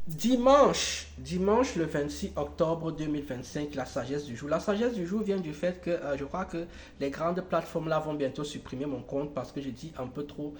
Dimanche le 26 octobre 2025, la sagesse du jour. La sagesse du jour vient du fait que je crois que les grandes plateformes là vont bientôt supprimer mon compte parce que j'ai dit un peu trop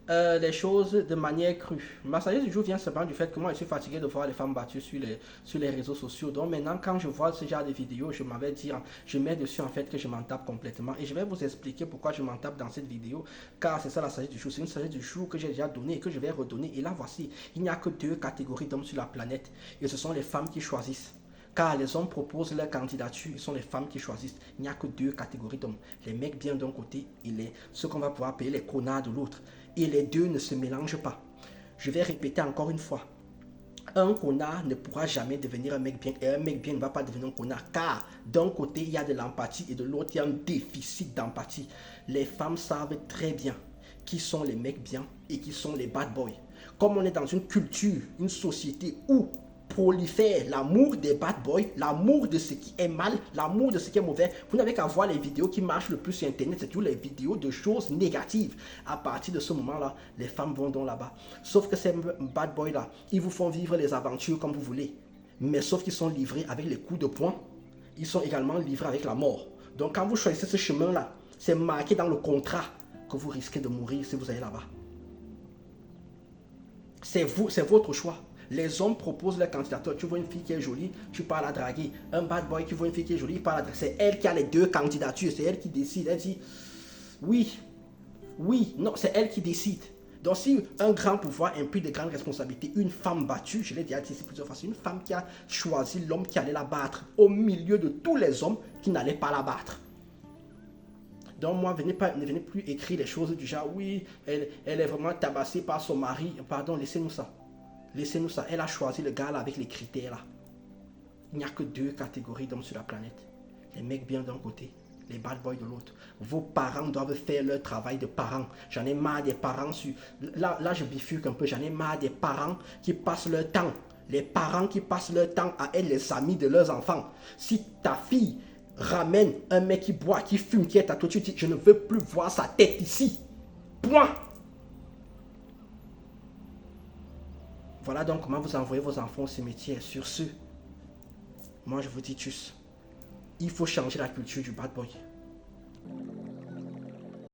les choses de manière crue. Ma sagesse du jour vient simplement du fait que moi je suis fatigué de voir les femmes battues sur les réseaux sociaux. Donc maintenant quand je vois ce genre de vidéos, je m'avais dit, je mets dessus en fait que je m'en tape complètement. Et je vais vous expliquer pourquoi je m'en tape dans cette vidéo. Car c'est ça la sagesse du jour. C'est une sagesse du jour que j'ai déjà donnée et que je vais redonner. Et là voici, il n'y a que deux catégories d'hommes sur la planète. Et ce sont les femmes qui choisissent. Car les hommes proposent leur candidature, ce sont les femmes qui choisissent. Il n'y a que deux catégories d'hommes. Les mecs bien d'un côté et ceux qu'on va pouvoir payer les connards de l'autre. Et les deux ne se mélangent pas. Je vais répéter encore une fois. Un connard ne pourra jamais devenir un mec bien et un mec bien ne va pas devenir un connard car d'un côté il y a de l'empathie et de l'autre il y a un déficit d'empathie. Les femmes savent très bien qui sont les mecs bien et qui sont les bad boys. Comme on est dans une culture, une société où prolifère l'amour des bad boys, l'amour de ce qui est mal, l'amour de ce qui est mauvais. Vous n'avez qu'à voir les vidéos qui marchent le plus sur internet, c'est toujours les vidéos de choses négatives. À partir de ce moment-là, les femmes vont donc là-bas. Sauf que ces bad boys-là, ils vous font vivre les aventures comme vous voulez. Mais sauf qu'ils sont livrés avec les coups de poing, ils sont également livrés avec la mort. Donc quand vous choisissez ce chemin-là, c'est marqué dans le contrat que vous risquez de mourir si vous allez là-bas. C'est vous, c'est votre choix. Les hommes proposent leur candidature. Tu vois une fille qui est jolie, tu pars la draguer. Un bad boy qui voit une fille qui est jolie, il part la draguer. C'est elle qui a les deux candidatures. C'est elle qui décide. Elle dit oui, oui, non, c'est elle qui décide. Donc si un grand pouvoir implique de grandes responsabilités, une femme battue, je l'ai déjà dit ici plusieurs fois, c'est une femme qui a choisi l'homme qui allait la battre au milieu de tous les hommes qui n'allaient pas la battre. Donc moi, ne venez plus écrire les choses du genre, oui, elle est vraiment tabassée par son mari. Pardon, laissez-nous ça. Laissez-nous ça. Elle a choisi le gars là avec les critères là. Il n'y a que deux catégories d'hommes sur la planète. Les mecs bien d'un côté, les bad boys de l'autre. Vos parents doivent faire leur travail de parents. J'en ai marre des parents sur... Là, je bifurque un peu. J'en ai marre des parents qui passent leur temps. Les parents qui passent leur temps à être les amis de leurs enfants. Si ta fille ramène un mec qui boit, qui fume, qui est tatoué, tu dis, je ne veux plus voir sa tête ici. Point. Voilà donc comment vous envoyez vos enfants au cimetière. Sur ce, moi je vous dis tchuss. Il faut changer la culture du bad boy.